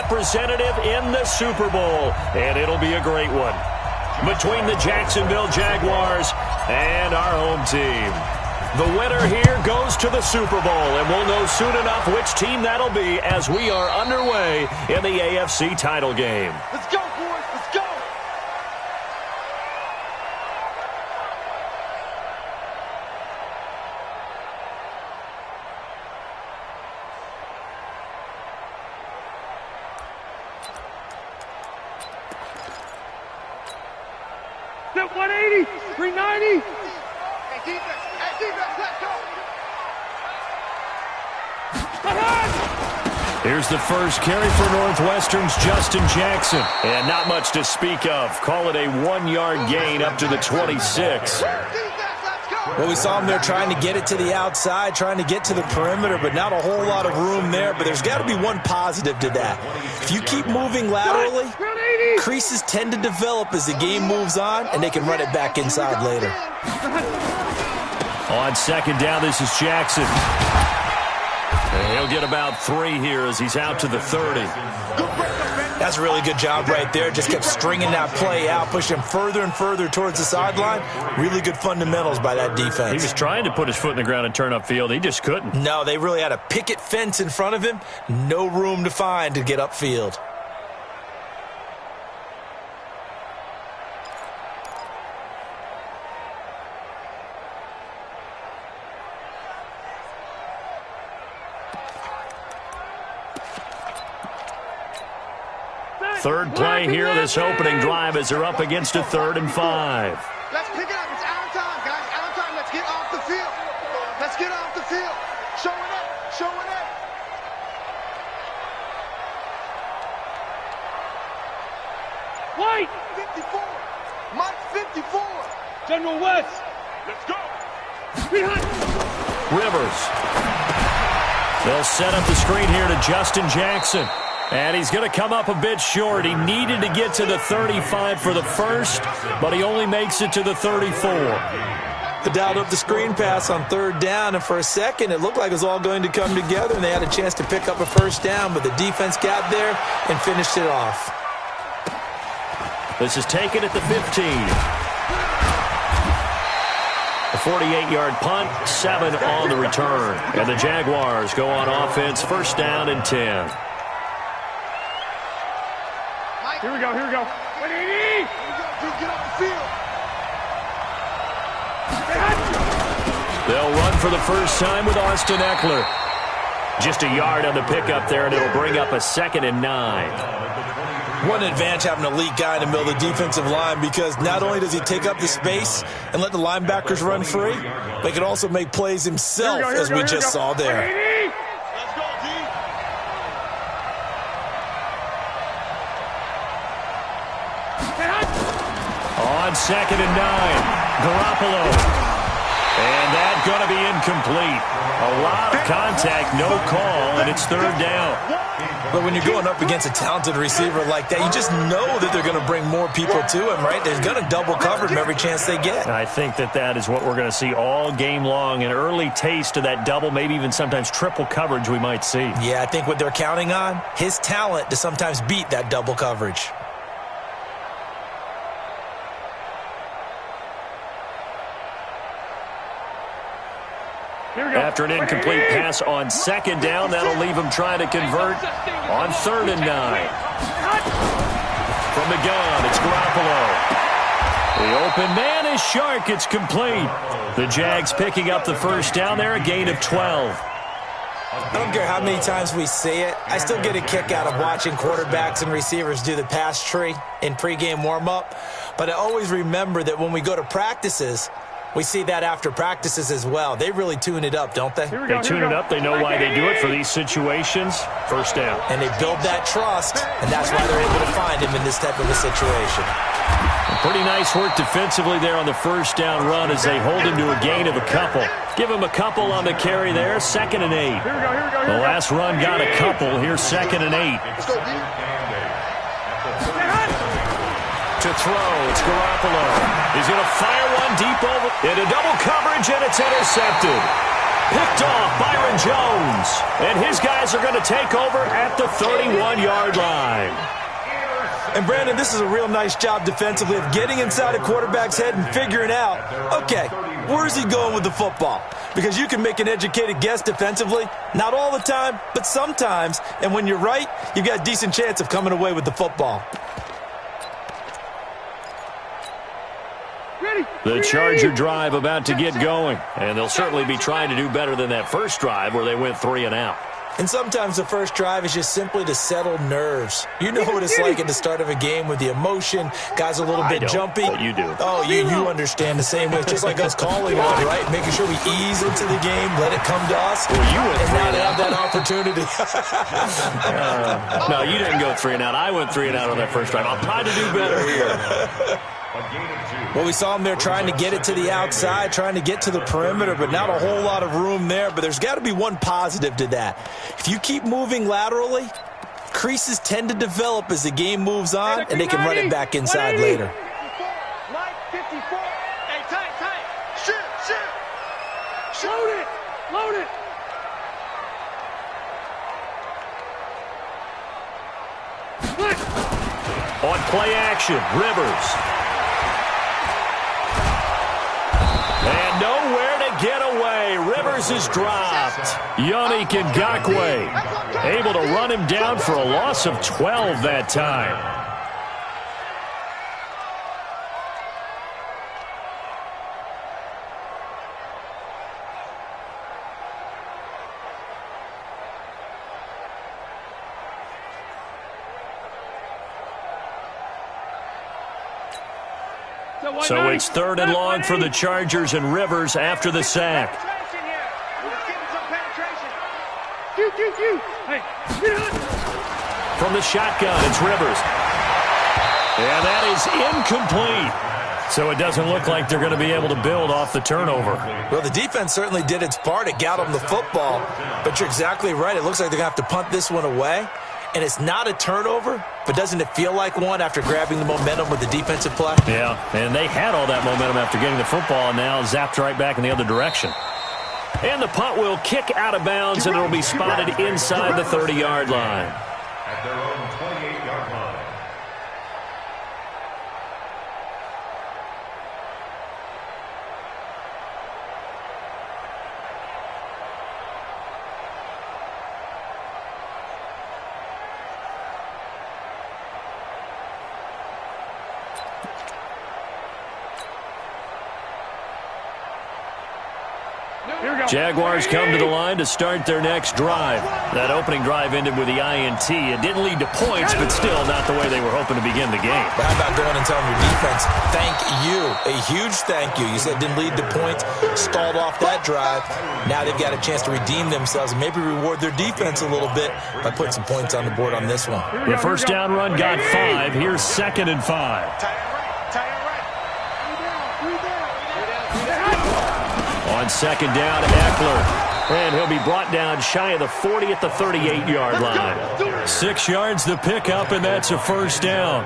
representative in the Super Bowl, and it'll be a great one between the Jacksonville Jaguars and our home team. The winner here goes to the Super Bowl, and we'll know soon enough which team that'll be as we are underway in the AFC title game. Let's go, boys. Let's go. Step 180, 390. Hey, defense, let's go. Here's the first carry for Northwestern's Justin Jackson. And not much to speak of. Call it a 1-yard gain up to the 26. Well, we saw him there trying to get it to the outside, trying to get to the perimeter, but not a whole lot of room there. But there's got to be one positive to that. If you keep moving laterally, creases tend to develop as the game moves on, and they can run it back inside later. On second down, this is Jackson. And he'll get about 3 here as he's out to the 30. That's a really good job right there. Just kept stringing that play out, pushing him further and further towards the sideline. Really good fundamentals by that defense. He was trying to put his foot in the ground and turn upfield. He just couldn't. No, they really had a picket fence in front of him. No room to find to get upfield. Third play here, this opening drive as they're up against a 3rd and 5. Let's pick it up. It's out of time, guys. Out of time. Let's get off the field. Let's get off the field. Show it up. Show it up. White. 54. Mike 54. General West. Let's go. Behind. Rivers. They'll set up the screen here to Justin Jackson. And he's going to come up a bit short. He needed to get to the 35 for the first, but he only makes it to the 34. They dialed up the screen pass on 3rd down, and for a second it looked like it was all going to come together, and they had a chance to pick up a 1st down, but the defense got there and finished it off. This is taken at the 15. A 48-yard punt, 7 on the return. And the Jaguars go on offense, 1st down and 10. Here we go, here we go. 180! Get off the field. They'll run for the first time with Austin Eckler. Just a yard on the pickup there, and it'll bring up a 2nd and 9. What an advantage having an elite guy in the middle of the defensive line, because not only does he take up the space and let the linebackers run free, but he can also make plays himself, as we just saw there. On 2nd and 9, Garoppolo. And that's going to be incomplete. A lot of contact, no call, and it's 3rd down. But when you're going up against a talented receiver like that, you just know that they're going to bring more people to him, right? They're going to double cover him every chance they get. I think that is what we're going to see all game long, an early taste of that double, maybe even sometimes triple coverage we might see. Yeah, I think what they're counting on, his talent to sometimes beat that double coverage. After an incomplete pass on 2nd down, that'll leave him trying to convert on 3rd and 9. From the gun, it's Garoppolo. The open man is Shark. It's complete. The Jags picking up the first down there, a gain of 12. I don't care how many times we see it. I still get a kick out of watching quarterbacks and receivers do the pass tree in pregame warm-up. But I always remember that when we go to practices, we see that after practices as well. They really tune it up, don't they? They tune it up. They know why they do it for these situations. First down. And they build that trust, and that's why they're able to find him in this type of a situation. Pretty nice work defensively there on the first down run as they hold him to a gain of a couple. Give him a couple on the carry there, 2nd and 8. The last run got a couple. Here's 2nd and 8. To throw, it's Garoppolo. He's going to fire one deep over into double coverage, and it's intercepted. Picked off Byron Jones. And his guys are going to take over at the 31-yard line. And, Brandon, this is a real nice job defensively of getting inside a quarterback's head and figuring out, okay, where's he going with the football? Because you can make an educated guess defensively, not all the time, but sometimes. And when you're right, you've got a decent chance of coming away with the football. The Charger drive about to get going. And they'll certainly be trying to do better than that first drive where they went 3 and out. And sometimes the first drive is just simply to settle nerves. You know what it's like at the start of a game with the emotion. Guys a little bit jumpy. But you do. Oh, you understand the same way. It's just like us calling on, right? Making sure we ease into the game, let it come to us. Well, you went and 3 now and to out. have that opportunity. No, you didn't go 3 and out. I went 3 and out on that first drive. I'll try to do better here. Well, we saw him there trying to get it to the outside, trying to get to the perimeter, but not a whole lot of room there. But there's got to be one positive to that. If you keep moving laterally, creases tend to develop as the game moves on, and they can run it back inside later. Mike, 54. Hey, tight. Shoot. Load it. On play action, Rivers. And nowhere to get away. Rivers is dropped. Yannick Ngakoue able to run him down for a loss of 12 that time. So it's 3rd and long for the Chargers and Rivers after the sack. From the shotgun, it's Rivers. And that is incomplete. So it doesn't look like they're going to be able to build off the turnover. Well, the defense certainly did its part. It got them the football. But you're exactly right. It looks like they're going to have to punt this one away. And it's not a turnover, but doesn't it feel like one after grabbing the momentum with the defensive play? Yeah, and they had all that momentum after getting the football, and now zapped right back in the other direction. And the punt will kick out of bounds, and it'll be spotted inside the 30-yard line. At their own 28-yard line. Jaguars come to the line to start their next drive. That opening drive ended with the INT. It didn't lead to points, but still not the way they were hoping to begin the game. But how about going and telling your defense, thank you, a huge thank you. You said it didn't lead to points, stalled off that drive. Now they've got a chance to redeem themselves and maybe reward their defense a little bit by putting some points on the board on this one. The first down run got 5. Here's 2nd and 5. On 2nd down, Eckler. And he'll be brought down shy of the 40 at the 38-yard line. 6 yards the pickup, and that's a first down.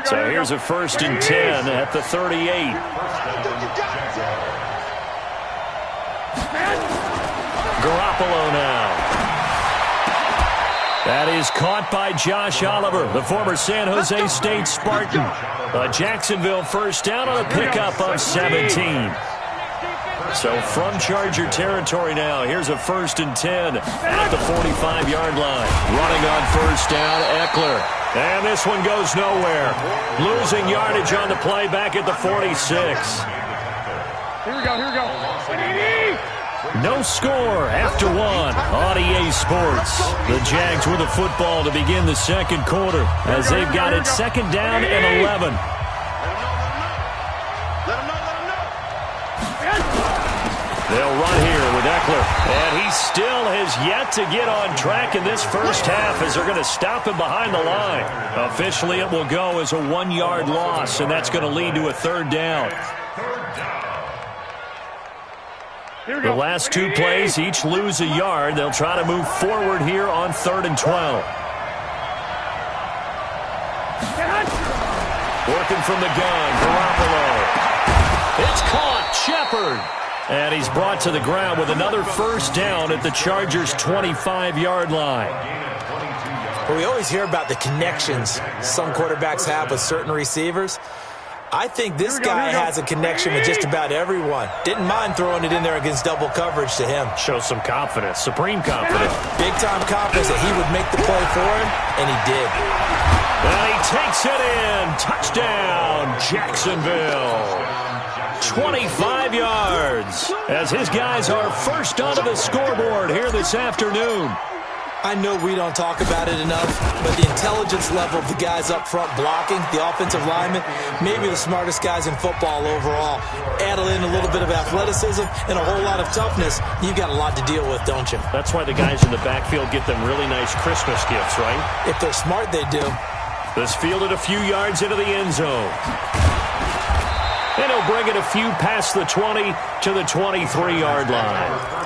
So here's a 1st and 10 at the 38. Garoppolo now. That is caught by Josh Oliver, the former San Jose State Spartan. A Jacksonville first down on a pickup of 17. So from Charger territory now, here's a 1st and 10 at the 45-yard line. Running on first down, Eckler. And this one goes nowhere. Losing yardage on the play back at the 46. Here we go. No score after 1 on EA Sports. The Jags with the football to begin the second quarter as they've got it 2nd down and 11. They'll run here with Eckler, and he still has yet to get on track in this first half as they're going to stop him behind the line. Officially, it will go as a 1-yard loss, and that's going to lead to a 3rd down. The last 2 plays each lose a yard. They'll try to move forward here on 3rd and 12. Working from the gun, Garoppolo. It's caught, Shepard. And he's brought to the ground with another first down at the Chargers' 25-yard line. Well, we always hear about the connections some quarterbacks have with certain receivers. I think this guy has a connection with just about everyone. Didn't mind throwing it in there against double coverage to him. Shows some confidence, supreme confidence. Big-time confidence that he would make the play for him, and he did. And he takes it in. Touchdown, Jacksonville. 25 yards as his guys are first onto the scoreboard here this afternoon. I know we don't talk about it enough, but the intelligence level of the guys up front blocking, the offensive linemen, maybe the smartest guys in football overall. Add in a little bit of athleticism and a whole lot of toughness, you've got a lot to deal with, don't you? That's why the guys in the backfield get them really nice Christmas gifts, right? If they're smart, they do. This fielded a few yards into the end zone. And he'll bring it a few past the 20 to the 23-yard line.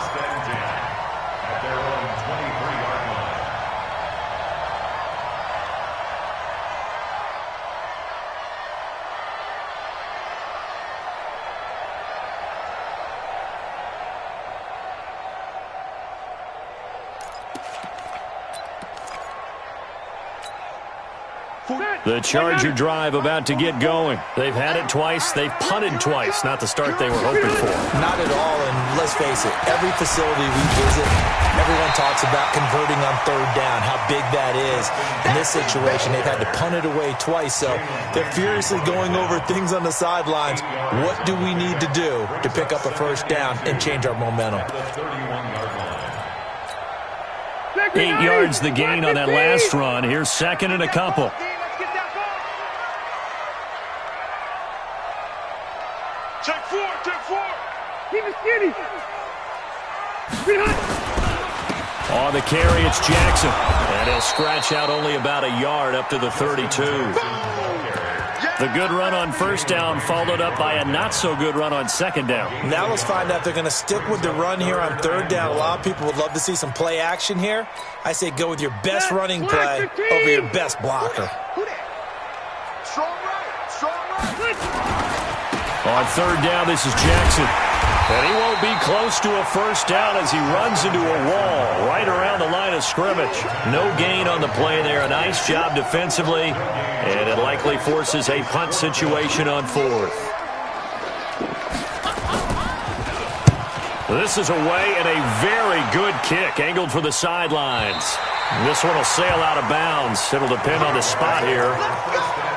The Charger drive about to get going. They've had it twice. They've punted twice. Not the start they were hoping for. Not at all, and let's face it, every facility we visit, everyone talks about converting on third down, how big that is. In this situation, they've had to punt it away twice, so they're furiously going over things on the sidelines. What do we need to do to pick up a first down and change our momentum? 8 yards the gain on that last run. Here's second and a couple. Check four. Keep it skinny. Behind. On the carry, it's Jackson. And he'll scratch out only about a yard up to the 32. The good run on first down followed up by a not-so-good run on second down. Now let's find out if they're going to stick with the run here on third down. A lot of people would love to see some play action here. I say go with your best running play over your best blocker. Strong right. On third down, this is Jackson. And he won't be close to a first down as he runs into a wall right around the line of scrimmage. No gain on the play there. A nice job defensively. And it likely forces a punt situation on fourth. This is away and a very good kick angled for the sidelines. This one will sail out of bounds. It'll depend on the spot here.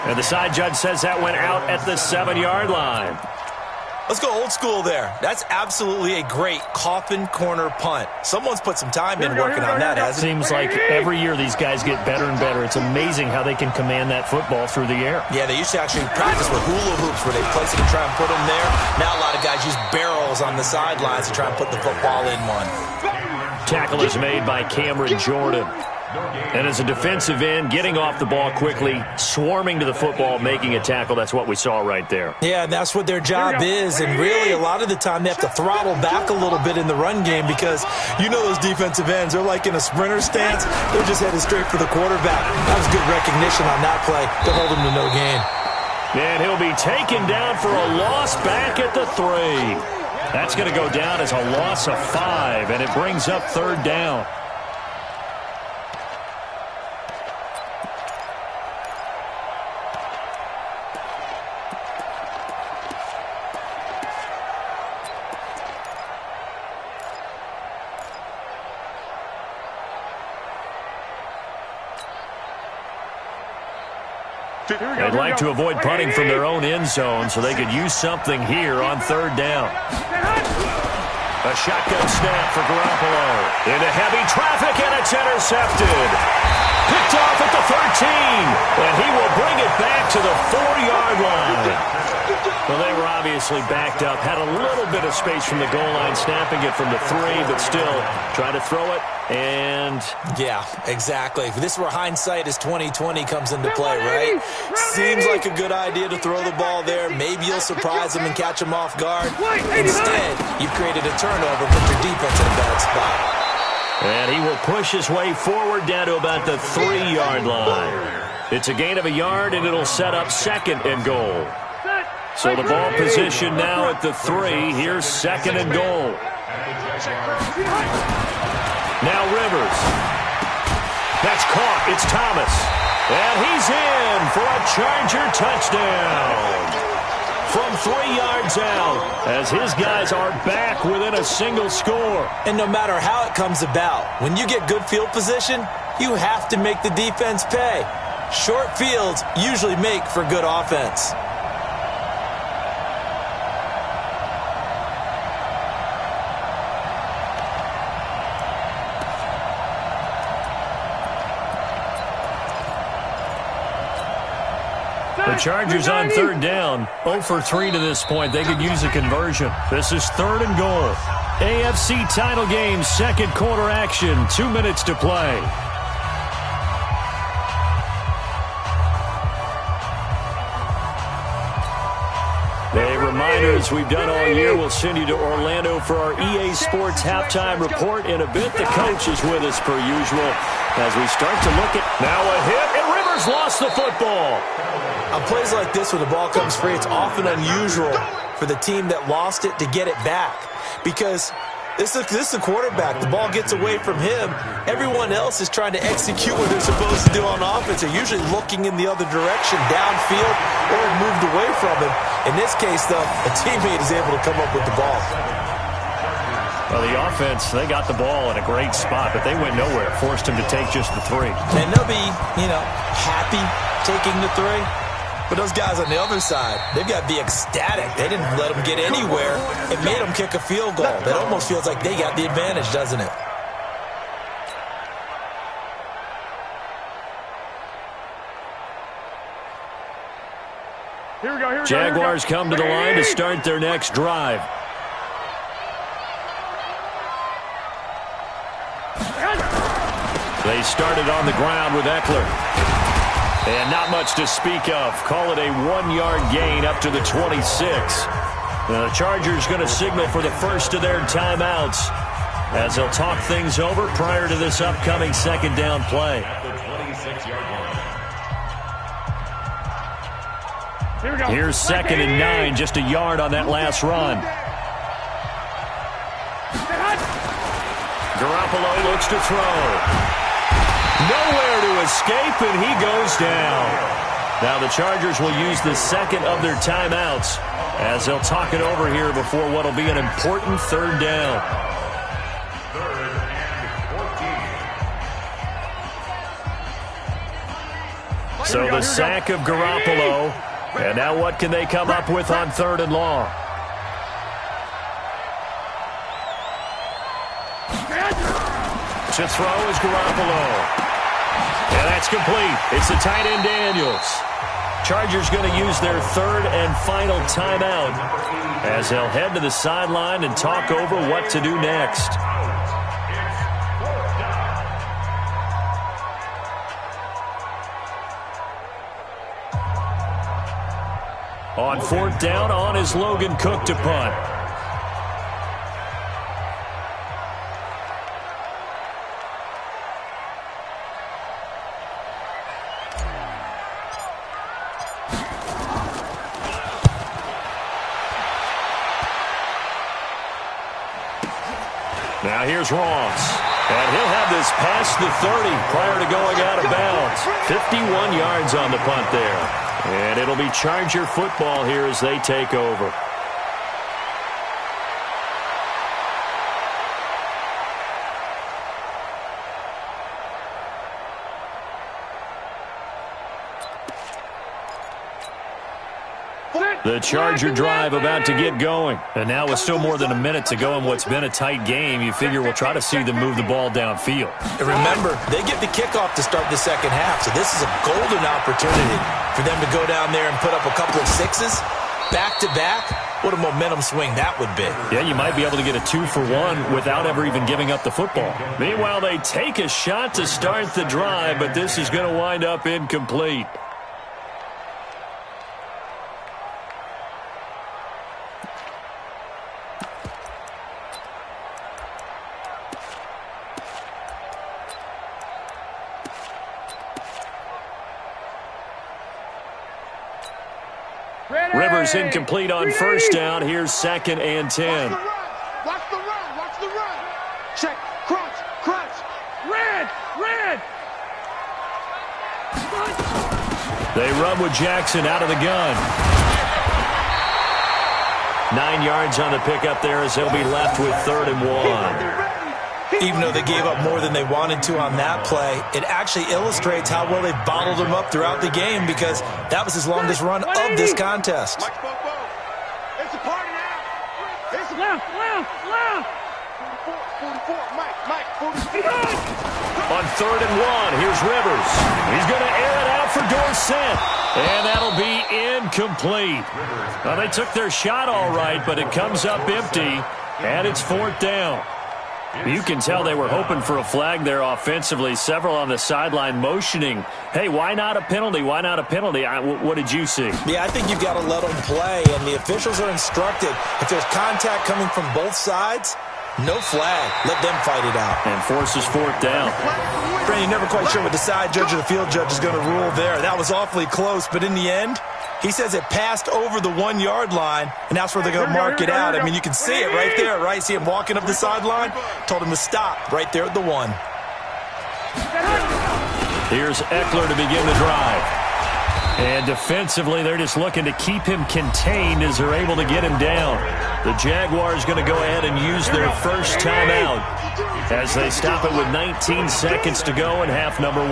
And the side judge says that went out at the 7-yard line. Let's go old school there. That's absolutely a great coffin corner punt. Someone's put some time in working on that, hasn't it? Seems like every year these guys get better and better. It's amazing how they can command that football through the air. Yeah, they used to actually practice with hula hoops where they place it and try and put them there. Now a lot of guys use barrels on the sidelines to try and put the football in one. Tackle is made by Cameron Jordan. And as a defensive end, getting off the ball quickly, swarming to the football, making a tackle, that's what we saw right there. Yeah, that's what their job is, and really a lot of the time they have to throttle back a little bit in the run game because you know those defensive ends, they're like in a sprinter stance, they're just headed straight for the quarterback. That was good recognition on that play to hold him to no gain. And he'll be taken down for a loss back at the 3. That's going to go down as a loss of 5, and it brings up third down. They'd like to avoid punting from their own end zone so they could use something here on third down. A shotgun snap for Garoppolo. Into heavy traffic, and it's intercepted. Picked off at the 13, and he will bring it back to the 4-yard line. Well, they were obviously backed up, had a little bit of space from the goal line, snapping it from the 3, but still try to throw it, and... Yeah, exactly. This is where hindsight is 20/20 comes into play, right? Seems like a good idea to throw the ball there. Maybe you'll surprise them and catch them off guard. Instead, you've created a turnover, put your defense in a bad spot. And he will push his way forward down to about the 3-yard line. It's a gain of a yard, and it'll set up second and goal. So the ball position now at the 3. Here's 2nd and goal. Now Rivers. That's caught. It's Thomas. And he's in for a Charger touchdown. From 3 yards out, as his guys are back within a single score. And no matter how it comes about, when you get good field position, you have to make the defense pay. Short fields usually make for good offense. The Chargers on 3rd down, 0 for 3 to this point. They could use a conversion. This is 3rd and goal. AFC title game, 2nd quarter action, 2 minutes to play. A reminder, as we've done all year, we'll send you to Orlando for our EA Sports halftime report. In a bit, the coach is with us per usual as we start to look at now a hit, and Rivers lost the football. On plays like this where the ball comes free, it's often unusual for the team that lost it to get it back because this is the quarterback. The ball gets away from him. Everyone else is trying to execute what they're supposed to do on offense. They're usually looking in the other direction, downfield, or moved away from him. In this case, though, a teammate is able to come up with the ball. Well, the offense, they got the ball in a great spot, but they went nowhere. Forced him to take just the 3. And they'll be, happy taking the 3. But those guys on the other side, they've got to be ecstatic. They didn't let them get anywhere. It made them kick a field goal. That almost feels like they got the advantage, doesn't it? Here we go. Jaguars come to the line to start their next drive. They started on the ground with Eckler. And not much to speak of. Call it a 1-yard gain up to the 26. Now the Chargers going to signal for the first of their timeouts as they'll talk things over prior to this upcoming 2nd down play. Here we go. Here's 2nd and 9, just a yard on that last run. Garoppolo looks to throw. Nowhere to escape, and he goes down. Now the Chargers will use the 2nd of their timeouts as they'll talk it over here before what will be an important 3rd down. 3rd and 14. So the sack of Garoppolo, and now what can they come up with on 3rd and long? To throw is Garoppolo. And that's complete. It's the tight end Daniels. Chargers going to use their 3rd and final timeout as they'll head to the sideline and talk over what to do next. On 4th down, on is Logan Cook to punt. Now here's Ross. And he'll have this past the 30 prior to going out of bounds. 51 yards on the punt there. And it'll be Charger football here as they take over. The Charger drive about to get going. And now with still more than a minute to go in what's been a tight game, you figure we'll try to see them move the ball downfield. And remember, they get the kickoff to start the 2nd half, so this is a golden opportunity for them to go down there and put up a couple of 6s back-to-back. What a momentum swing that would be. Yeah, you might be able to get a 2-for-1 without ever even giving up the football. Meanwhile, they take a shot to start the drive, but this is going to wind up incomplete. Rivers incomplete on first down. Here's 2nd and 10. Watch the run. Watch the run. Check. Crunch. Crunch. Red. They run with Jackson out of the gun. 9 yards on the pickup there as they'll be left with 3rd and 1. Even though they gave up more than they wanted to on that play, it actually illustrates how well they bottled him up throughout the game because that was his longest run of this contest. It's a party now. It's Left. 44. Mike. 44. On 3rd and 1, here's Rivers. He's going to air it out for Dorsett. And that'll be incomplete. Well, they took their shot all right, but it comes up empty, and it's 4th down. You can tell they were hoping for a flag there offensively. Several on the sideline motioning, hey, why not a penalty? Why not a penalty? What did you see? Yeah, I think you've got to let them play, and the officials are instructed. If there's contact coming from both sides, no flag. Let them fight it out. And forces 4th down. Brandon, you're never quite sure what the side judge or the field judge is going to rule there. That was awfully close, but in the end, he says it passed over the 1-yard line, and that's where they're going to mark it out. I mean, you can see it right there, right? See him walking up the sideline? Told him to stop right there at the 1. Here's Eckler to begin the drive. And defensively, they're just looking to keep him contained as they're able to get him down. The Jaguars going to go ahead and use their first timeout as they stop it with 19 seconds to go in half number 1.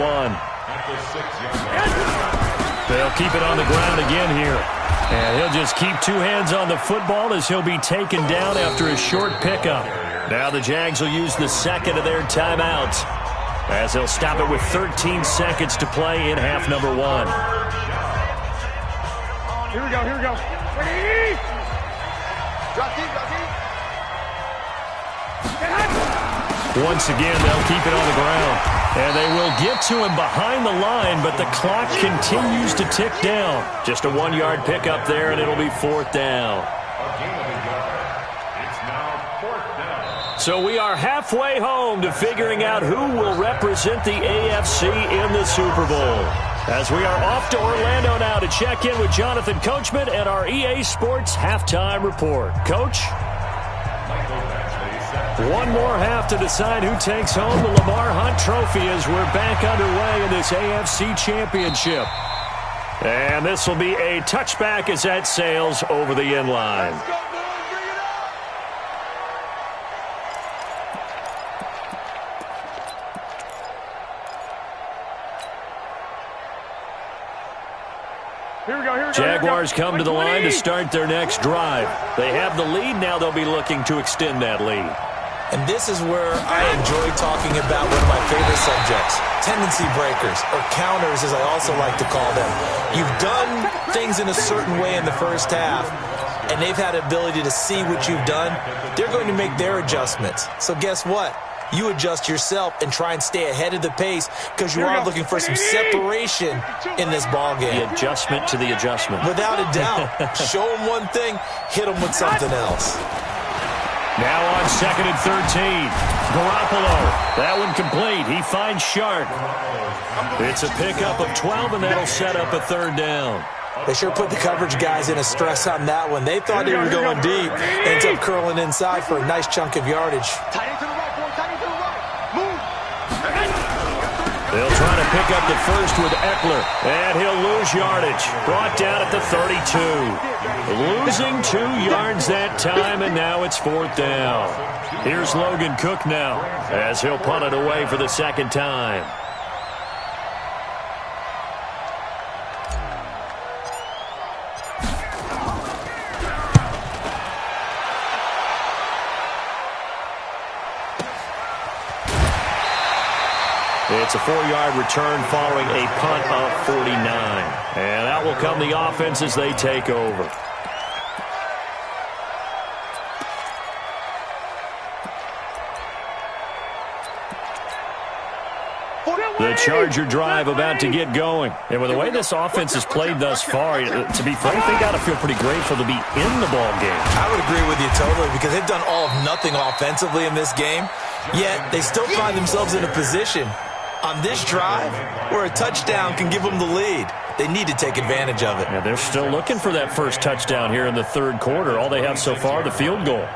They'll keep it on the ground again here. And he'll just keep 2 hands on the football as he'll be taken down after a short pickup. Now the Jags will use the second of their timeouts as they'll stop it with 13 seconds to play in half number 1. Here we go. Ready? Drop deep. Once again, they'll keep it on the ground. And they will get to him behind the line, but the clock continues to tick down. Just a 1-yard pickup there, and it'll be 4th down. So we are halfway home to figuring out who will represent the AFC in the Super Bowl. As we are off to Orlando now to check in with Jonathan Coachman and our EA Sports Halftime Report. Coach? One more half to decide who takes home the Lamar Hunt Trophy as we're back underway in this AFC Championship. And this will be a touchback as that sails over the end line. Jaguars come to the line to start their next drive. They have the lead. Now they'll be looking to extend that lead. And this is where I enjoy talking about one of my favorite subjects, tendency breakers, or counters as I also like to call them. You've done things in a certain way in the first half, and they've had the ability to see what you've done. They're going to make their adjustments. So guess what? You adjust yourself and try and stay ahead of the pace because you are looking for some separation in this ballgame. The adjustment to the adjustment. Without a doubt. Show them one thing, hit them with something else. Now on 2nd and 13. Garoppolo. That one complete. He finds Sharp. It's a pickup of 12, and that'll set up a 3rd down. They sure put the coverage guys in a stress on that one. They thought they were going deep. Ends up curling inside for a nice chunk of yardage. They'll try to pick up the first with Eckler, and he'll lose yardage. Brought down at the 32. Losing 2 yards that time, and now it's 4th down. Here's Logan Cook now, as he'll punt it away for the 2nd time. It's a 4-yard return following a punt of 49. And out will come the offense as they take over. The Charger drive about to get going. And with the way this offense has played thus far, to be frank, they got to feel pretty grateful to be in the ball game. I would agree with you totally because they've done all of nothing offensively in this game, yet they still find themselves in a position on this drive where a touchdown can give them the lead. They need to take advantage of it. Yeah, they're still looking for that first touchdown here in the third quarter. All they have so far, the field goal.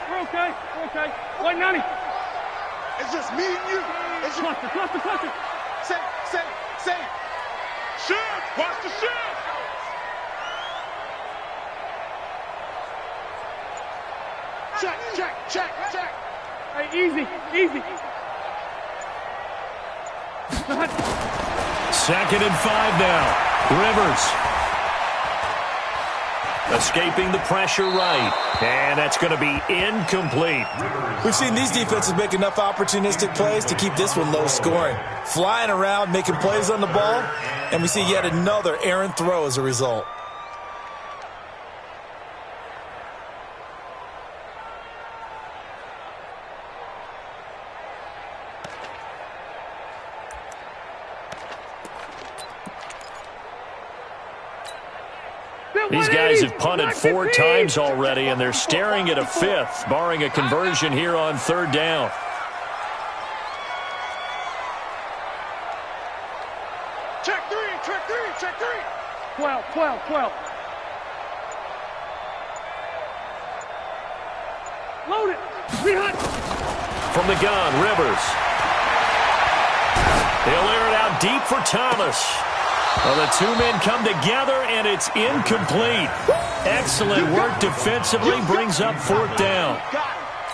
We're okay. We're okay. 190. It's just me and you. It's just... Cluster. Say it. Shoot! Watch the shoot! Check. Hey, easy. 2nd and 5 now. Rivers. Escaping the pressure right. And that's going to be incomplete. We've seen these defenses make enough opportunistic plays to keep this one low scoring. Flying around, making plays on the ball, and we see yet another errant throw as a result. These guys have punted 4 times already, and they're staring at a 5th, barring a conversion here on 3rd down. Check three. 12. Load it. From the gun, Rivers. He'll air it out deep for Thomas. Well, the 2 men come together, and it's incomplete. Excellent work defensively, brings up 4th down.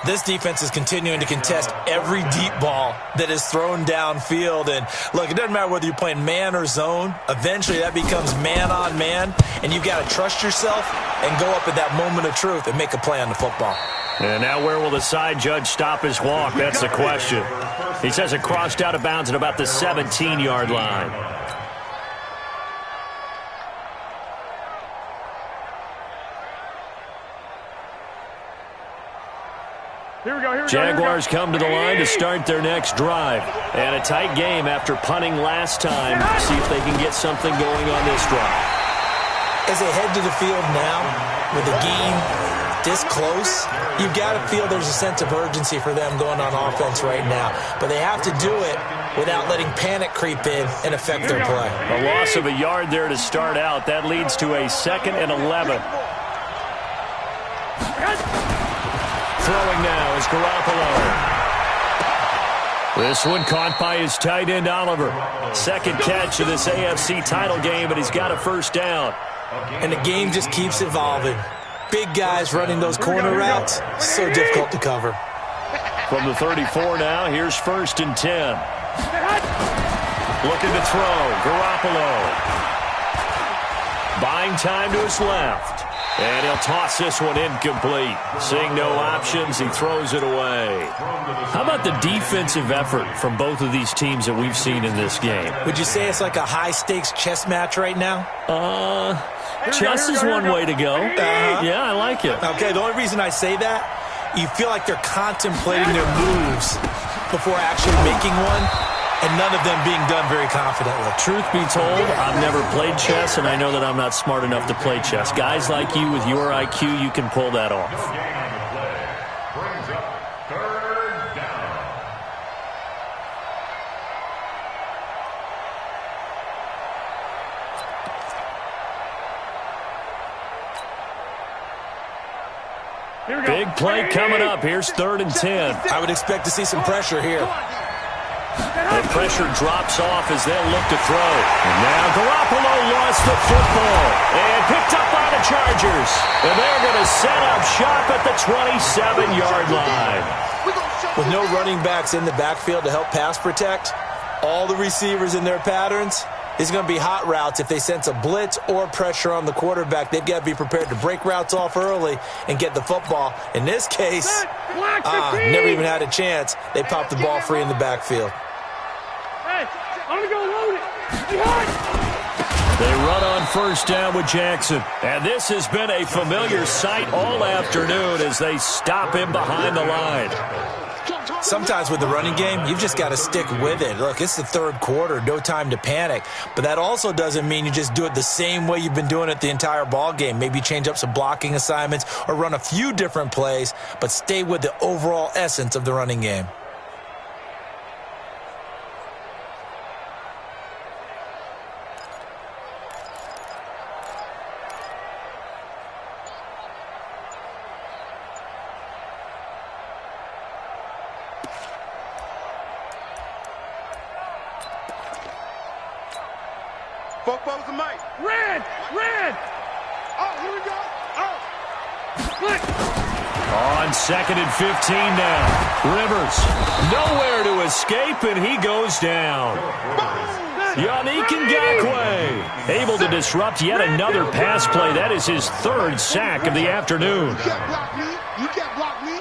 This defense is continuing to contest every deep ball that is thrown downfield. And, look, it doesn't matter whether you're playing man or zone. Eventually, that becomes man-on-man, and you've got to trust yourself and go up at that moment of truth and make a play on the football. And now where will the side judge stop his walk? That's the question. He says it crossed out of bounds at about the 17-yard line. Here we go. Jaguars come to the line to start their next drive. And a tight game after punting last time. See if they can get something going on this drive. As they head to the field now, with the game this close, you've got to feel there's a sense of urgency for them going on offense right now. But they have to do it without letting panic creep in and affect their play. A loss of a yard there to start out. That leads to a 2nd and 11. Throwing now is Garoppolo. This one caught by his tight end, Oliver. 2nd catch of this AFC title game, but he's got a 1st down. And the game just keeps evolving. Big guys running those corner routes, so difficult to cover. From the 34 now, here's 1st and 10. Looking to throw, Garoppolo. Buying time to his left. And he'll toss this one incomplete. Seeing no options, he throws it away. How about the defensive effort from both of these teams that we've seen in this game? Would you say it's like a high-stakes chess match right now? Chess is one way to go. Yeah, I like it. Okay, the only reason I say that, you feel like they're contemplating their moves before actually making one, and none of them being done very confidently. Truth be told, I've never played chess, and I know that I'm not smart enough to play chess. Guys like you with your IQ, you can pull that off. Brings up 3rd down. Big play coming up. Here's 3rd and 10. I would expect to see some pressure here. The pressure drops off as they'll look to throw. And now Garoppolo lost the football and picked up by the Chargers. And they're going to set up shop at the 27-yard line. With no running backs in the backfield to help pass protect, all the receivers in their patterns, it's going to be hot routes. If they sense a blitz or pressure on the quarterback, they've got to be prepared to break routes off early and get the football. In this case, never even had a chance. They popped the ball free in the backfield. Hey, I'm going to go load it. They run on 1st down with Jackson. And this has been a familiar sight all afternoon as they stop him behind the line. Sometimes with the running game, you've just got to stick with it. Look, it's the third quarter, no time to panic. But that also doesn't mean you just do it the same way you've been doing it the entire ball game. Maybe change up some blocking assignments or run a few different plays, but stay with the overall essence of the running game. Football's the mic. Red! Red! Oh, here we go. Oh. Split! On 2nd and 15 now. Rivers, nowhere to escape, and he goes down. Yannick Ngakoue able to disrupt yet another pass play. That is his 3rd sack of the afternoon. You can't block me. You can't block me.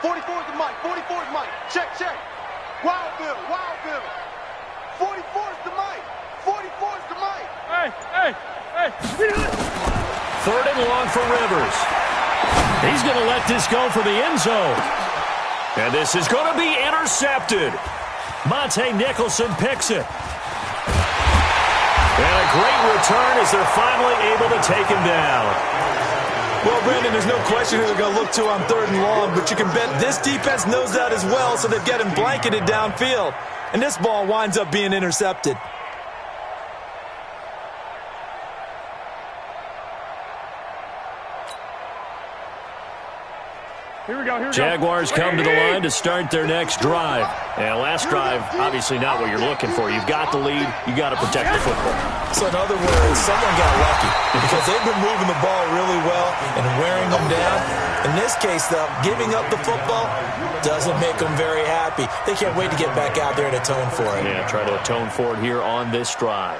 44 is the mic. 44 is the mic. Check, check. Wild Bill. Wild Bill. 44 is the mic. 44 is the mic. Hey, hey, hey. 3rd and long for Rivers. He's going to let this go for the end zone. And this is going to be intercepted. Monte Nicholson picks it. And a great return as they're finally able to take him down. Well, Brandon, there's no question who they're going to look to on 3rd and long, but you can bet this defense knows that as well, so they've got him blanketed downfield. And this ball winds up being intercepted. Here we go, here we go. Jaguars come to the line to start their next drive. And last drive, obviously not what you're looking for. You've got the lead. You've got to protect the football. So in other words, someone got lucky because they've been moving the ball really well and wearing them down. In this case, though, giving up the football doesn't make them very happy. They can't wait to get back out there and atone for it. Yeah, try to atone for it here on this drive.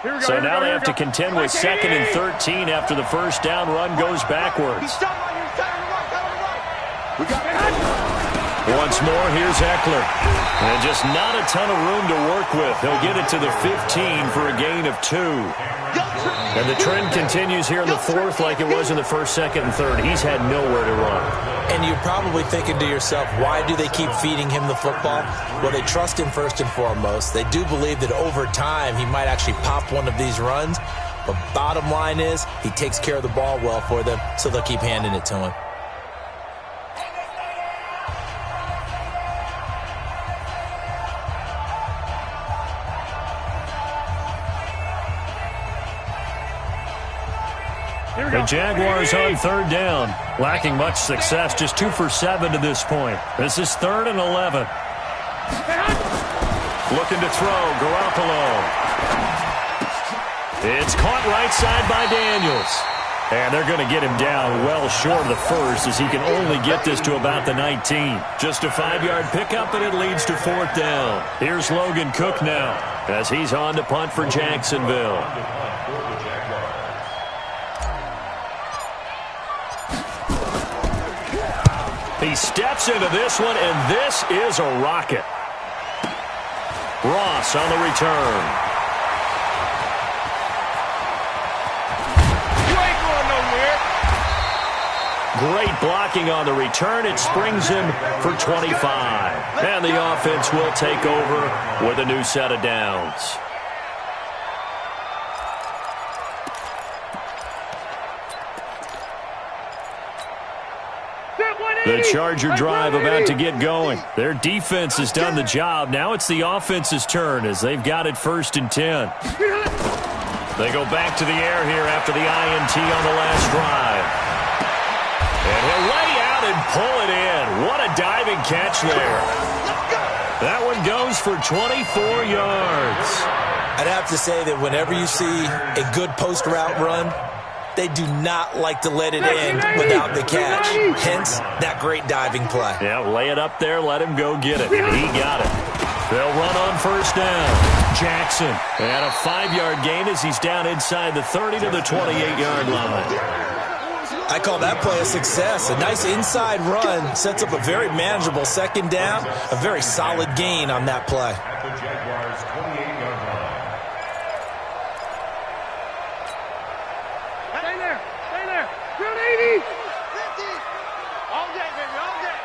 Here we go, So here we now go, they here have we to go. contend with 2nd and 13 after the first down run goes backwards. He's shot on you. He's shot on the right. Shot on the right. We got Once more, here's Eckler. And just not a ton of room to work with. He'll get it to the 15 for a gain of 2. And the trend continues here in the 4th like it was in the 1st, 2nd, and 3rd. He's had nowhere to run. And you're probably thinking to yourself, why do they keep feeding him the football? Well, they trust him first and foremost. They do believe that over time he might actually pop one of these runs. But bottom line is he takes care of the ball well for them, so they'll keep handing it to him. The Jaguars on 3rd down. Lacking much success, just 2 for 7 to this point. This is 3rd and 11. Looking to throw, Garoppolo. It's caught right side by Daniels. And they're going to get him down well short of the first as he can only get this to about the 19. Just a 5-yard pickup, and it leads to 4th down. Here's Logan Cook now as he's on to punt for Jacksonville. He steps into this one, and this is a rocket. Ross on the return. You ain't going nowhere. Great blocking on the return. It springs him for 25. And the offense will take over with a new set of downs. The Charger drive about to get going. Their defense has done the job. Now it's the offense's turn as they've got it 1st and 10. They go back to the air here after the INT on the last drive. And he'll lay out and pull it in. What a diving catch there. That one goes for 24 yards. I'd have to say that whenever you see a good post route run, they do not like to let it in without the catch. Hence, that great diving play. Yeah, lay it up there, let him go get it. And he got it. They'll run on 1st down. Jackson. And a 5-yard gain as he's down inside the 30 to the 28-yard line. I call that play a success. A nice inside run sets up a very manageable 2nd down. A very solid gain on that play. At the Jaguars' 28-yard line. Stay there. Stay there. You're an 80. 50. All day, baby. All day.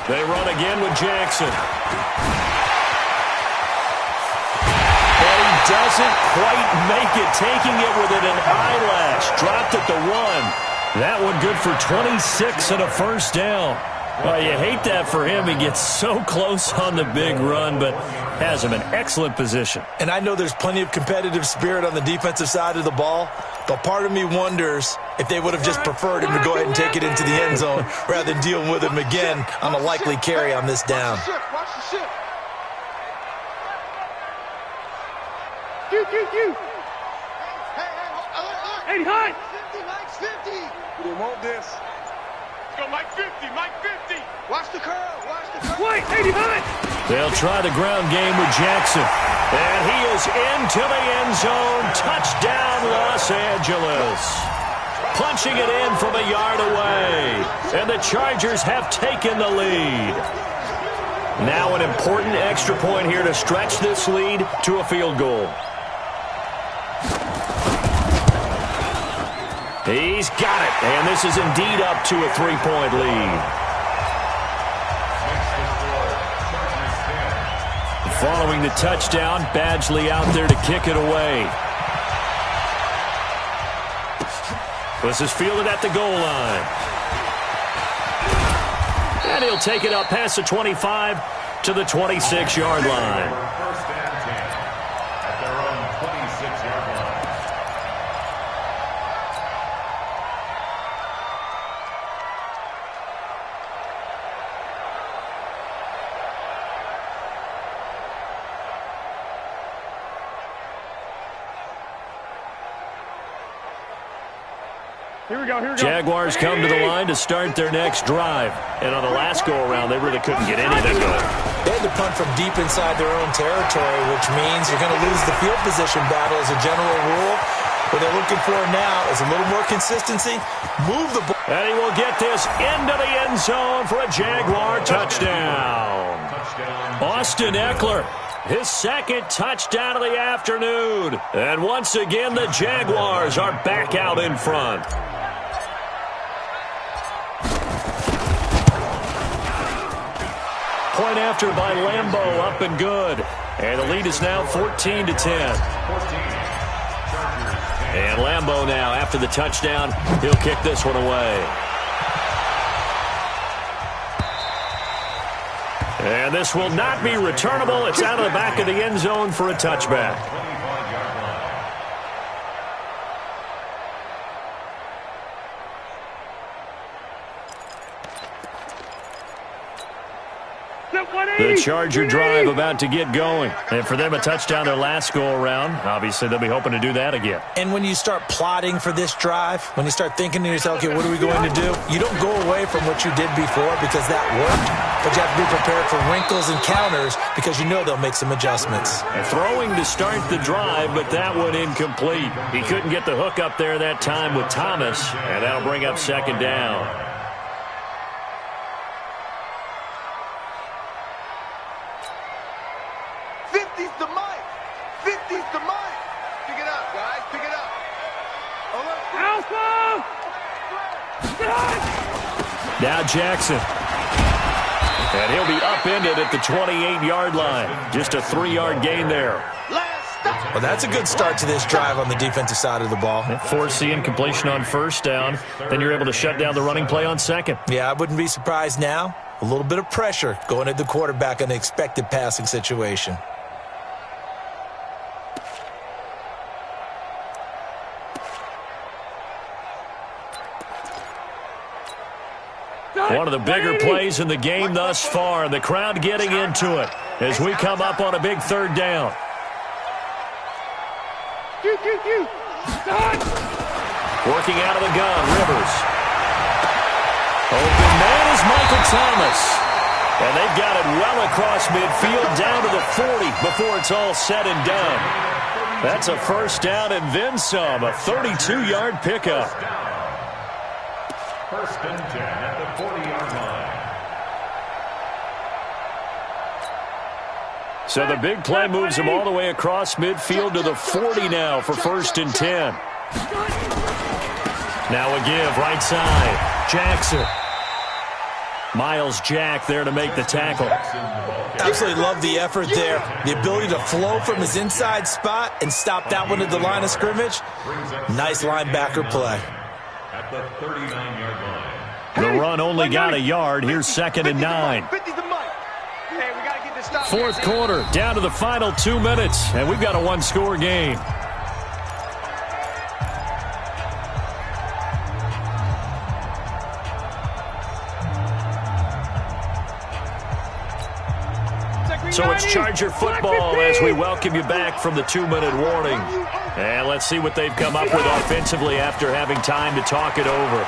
They run again with Jackson. And he doesn't quite make it, taking it within an eyelash. Dropped at the 1. That one good for 26 and a first down. Well, you hate that for him. He gets so close on the big run, but has him in excellent position. And I know there's plenty of competitive spirit on the defensive side of the ball, but part of me wonders if they would have just preferred him to go ahead and take it into the end zone rather than dealing with him again on a likely carry on this down. Watch the ship. Q. Hey, Hey, hot. 50, Mike's 50. We didn't want this. Let's go, Mike 50, Mike 50. Watch the curl, watch the curl. Wait, 80 hot. They'll try the ground game with Jackson. And he is into the end zone. Touchdown, Los Angeles. Punching it in from a yard away. And the Chargers have taken the lead. Now an important extra point here to stretch this lead to a field goal. He's got it, and this is indeed up to a 3-point lead. Following the touchdown, Badgley out there to kick it away. This is fielded at the goal line. And he'll take it up past the 25 to the 26-yard line. First and 10 at their own 26-yard line. Here we go. Jaguars come to the line to start their next drive. And on the last go-around, they really couldn't get anything going. They had to punt from deep inside their own territory, which means you're going to lose the field position battle as a general rule. What they're looking for now is a little more consistency. Move the ball. And he will get this into the end zone for a Jaguar touchdown. Austin Eckler, his second touchdown of the afternoon. And once again, the Jaguars are back out in front. Point after by Lambeau, up and good. And the lead is now 14-10. And Lambeau now, after the touchdown, he'll kick this one away. And this will not be returnable. It's out of the back of the end zone for a touchback. The Charger drive about to get going. And for them, a touchdown their last go-around. Obviously, they'll be hoping to do that again. And when you start plotting for this drive, when you start thinking to yourself, okay, what are we going to do? You don't go away from what you did before because that worked, but you have to be prepared for wrinkles and counters because you know they'll make some adjustments. And throwing to start the drive, but that one incomplete. He couldn't get the hook up there that time with Thomas, and that'll bring up second down. Now Jackson. And he'll be upended at the 28-yard line. Just a 3-yard gain there. Well, that's a good start to this drive on the defensive side of the ball. Forcing completion on first down. Then you're able to shut down the running play on second. Yeah, I wouldn't be surprised now. A little bit of pressure going at the quarterback in an expected passing situation. One of the bigger plays in the game thus far. The crowd getting into it as we come up on a big third down. Working out of the gun, Rivers. Open man is Michael Thomas. And they've got it well across midfield down to the 40 before it's all said and done. That's a first down and then some, a 32-yard pickup. First and 10 at the 40-yard line. So the big play moves him all the way across midfield to the 40 now for first and 10. Now a give, right side. Jackson. Miles Jack there to make the tackle. Absolutely love the effort there. The ability to flow from his inside spot and stop that one at the line of scrimmage. Nice linebacker play. At the 39-yard line. The run only got a yard. Here's 2nd and 9. Fourth quarter, down to the final 2 minutes, and we've got a one-score game. So it's Charger football as we welcome you back from the 2-minute warning. And let's see what they've come up with offensively after having time to talk it over.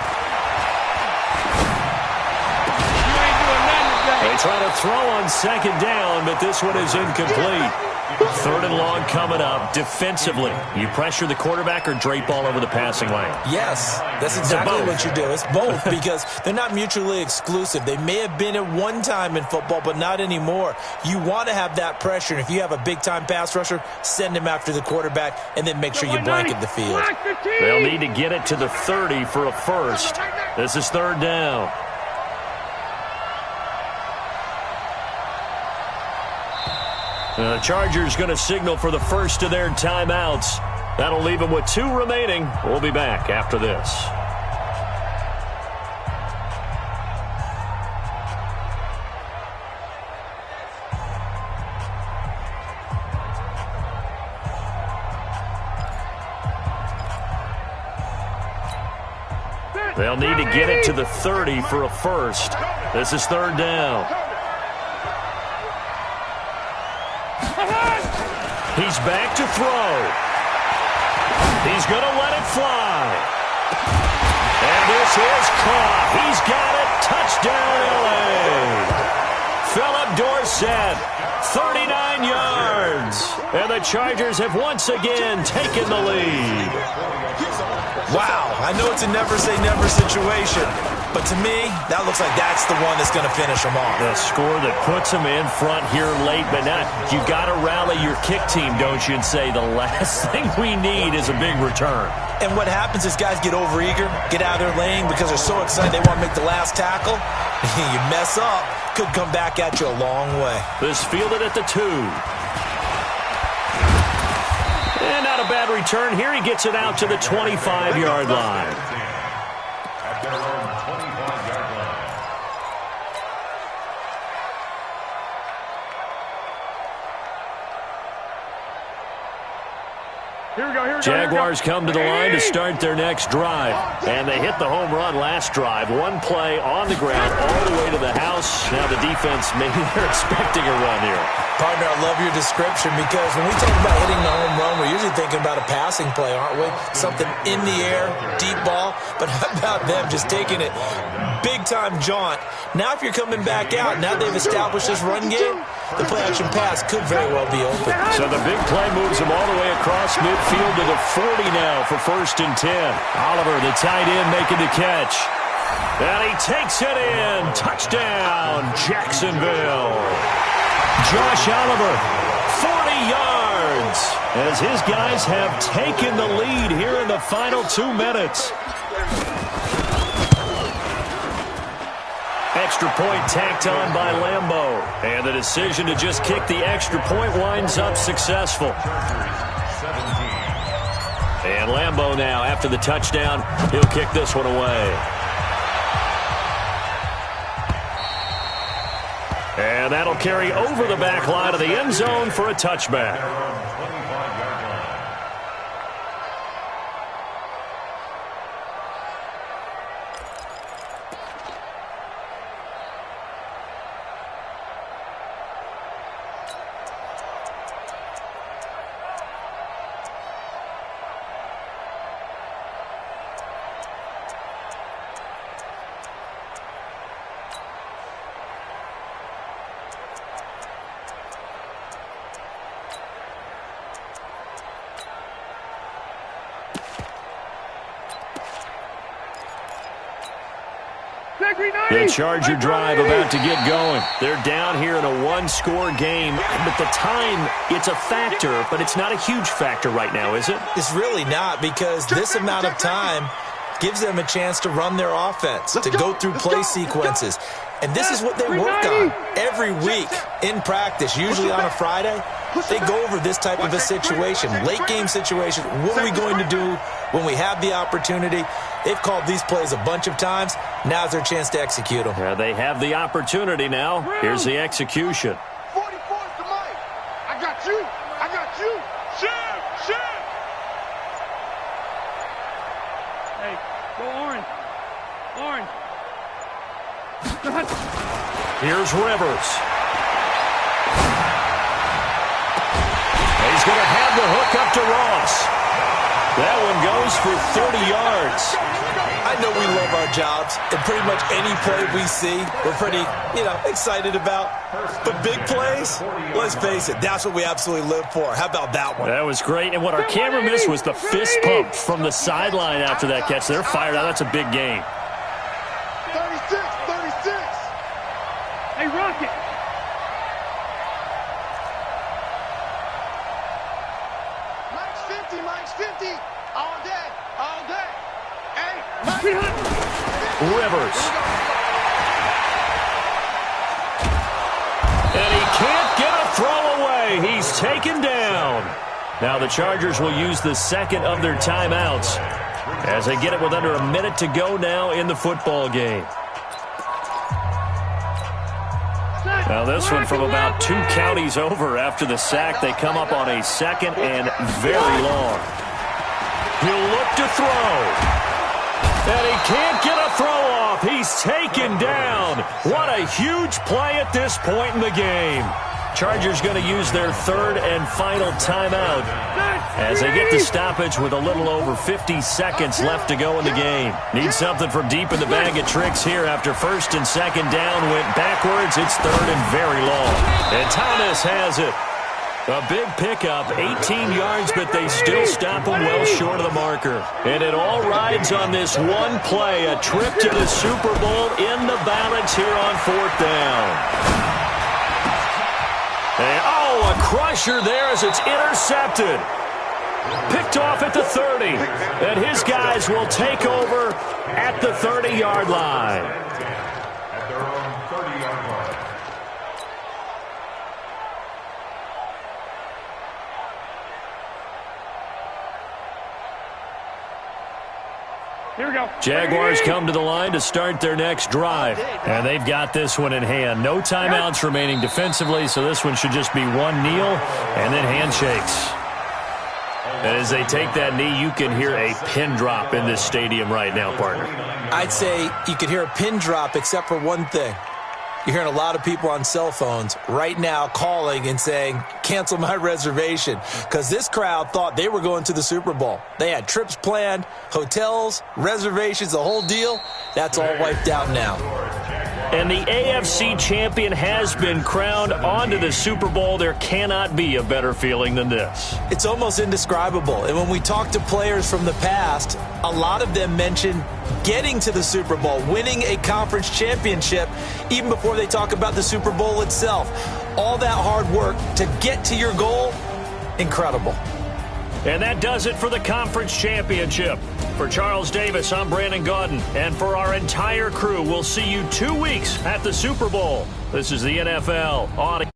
They try to throw on 2nd down, but this one is incomplete. 3rd and long coming up. Defensively, you pressure the quarterback or drape all over the passing lane? Yes, that's exactly what you do. It's both because they're not mutually exclusive. They may have been at one time in football, but not anymore. You want to have that pressure, and if you have a big-time pass rusher, send him after the quarterback, and then make sure you blanket the field. They'll need to get it to the 30 for a first. This is 3rd down. The Chargers going to signal for the first of their timeouts. That'll leave them with 2 remaining. We'll be back after this. They'll need to get it to the 30 for a first. This is 3rd down. He's back to throw. He's going to let it fly. And this is caught. He's got it. Touchdown, L.A. Philip Dorsett, 39 yards. And the Chargers have once again taken the lead. Wow, I know it's a never-say-never situation, but to me, that looks like that's the one that's going to finish them off. The score that puts them in front here late, but not. You got to rally your kick team, don't you, and say the last thing we need is a big return. And what happens is guys get overeager, get out of their lane because they're so excited they want to make the last tackle. You mess up, could come back at you a long way. This fielded at the 2. And not a bad return here. He gets it out to the 25-yard line. At their own 25-yard line. Here we go, here we go. Jaguars come to the line to start their next drive. And they hit the home run last drive. One play on the ground all the way to the house. Now the defense, maybe they're expecting a run here. Partner, I love your description because when we talk about hitting the home run, we're usually thinking about a passing play, aren't we? Something in the air, deep ball. But how about them just taking it big-time jaunt? Now if you're coming back out, now they've established this run game, the play-action pass could very well be open. So the big play moves him all the way across midfield to the 40 now for 1st and 10. Oliver, the tight end, making the catch. And he takes it in. Touchdown, Jacksonville. Josh Oliver, 40 yards, as his guys have taken the lead here in the final 2 minutes. Extra point tacked on by Lambeau. And the decision to just kick the extra point winds up successful. And Lambeau now, after the touchdown, he'll kick this one away. And that'll carry over the back line of the end zone for a touchback. The Charger drive about to get going. They're down here in a one-score game, but the time, it's a factor, but it's not a huge factor right now, is it? It's really not, because this amount of time gives them a chance to run their offense, to go through play sequences. And this is what they work on every week in practice, usually on a Friday. They go over this type of a situation, late-game situation. What are we going to do when we have the opportunity? They've called these plays a bunch of times. Now's their chance to execute them. Yeah, they have the opportunity now. Here's the execution. 44 is the mic. I got you. I got you. Sham, sham. Hey, go orange. Orange. Here's Rivers. He's going to have the hook up to Ross. That one goes for 30 yards. I know we love our jobs, and pretty much any play we see, we're pretty, excited about. But big plays, let's face it, that's what we absolutely live for. How about that one? That was great, and what our camera missed was the fist pump from the sideline after that catch. They're fired out. That's a big game. 36, 36. Hey, Rocket. Mike's 50, Mike's 50. All day, all day. Hey, Rivers. And he can't get a throw away. He's taken down. Now the Chargers will use the second of their timeouts as they get it with under a minute to go now in the football game. Now this one from about 2 counties over after the sack. They come up on a second and very long. He'll look to throw. And he can't get a throw off. He's taken down. What a huge play at this point in the game. Chargers going to use their third and final timeout as they get the stoppage with a little over 50 seconds left to go in the game. Need something from deep in the bag of tricks here after first and second down went backwards. It's third and very long. And Thomas has it. A big pickup, 18 yards, but they still stop him well short of the marker. And it all rides on this one play, a trip to the Super Bowl in the balance here on fourth down. And, a crusher there as it's intercepted. Picked off at the 30. And his guys will take over at the 30-yard line. At their own 30-yard line. Here we go. Jaguars come to the line to start their next drive. And they've got this one in hand. No timeouts remaining defensively, so this one should just be one kneel and then handshakes. And as they take that knee, you can hear a pin drop in this stadium right now, partner. I'd say you could hear a pin drop except for one thing. You're hearing a lot of people on cell phones right now calling and saying, cancel my reservation, because this crowd thought they were going to the Super Bowl. They had trips planned, hotels, reservations, the whole deal. That's all wiped out now. And the AFC champion has been crowned onto the Super Bowl. There cannot be a better feeling than this. It's almost indescribable. And when we talk to players from the past, a lot of them mention getting to the Super Bowl, winning a conference championship, even before they talk about the Super Bowl itself. All that hard work to get to your goal, incredible. And that does it for the conference championship. For Charles Davis, I'm Brandon Gaudin. And for our entire crew, we'll see you 2 weeks at the Super Bowl. This is the NFL Audio.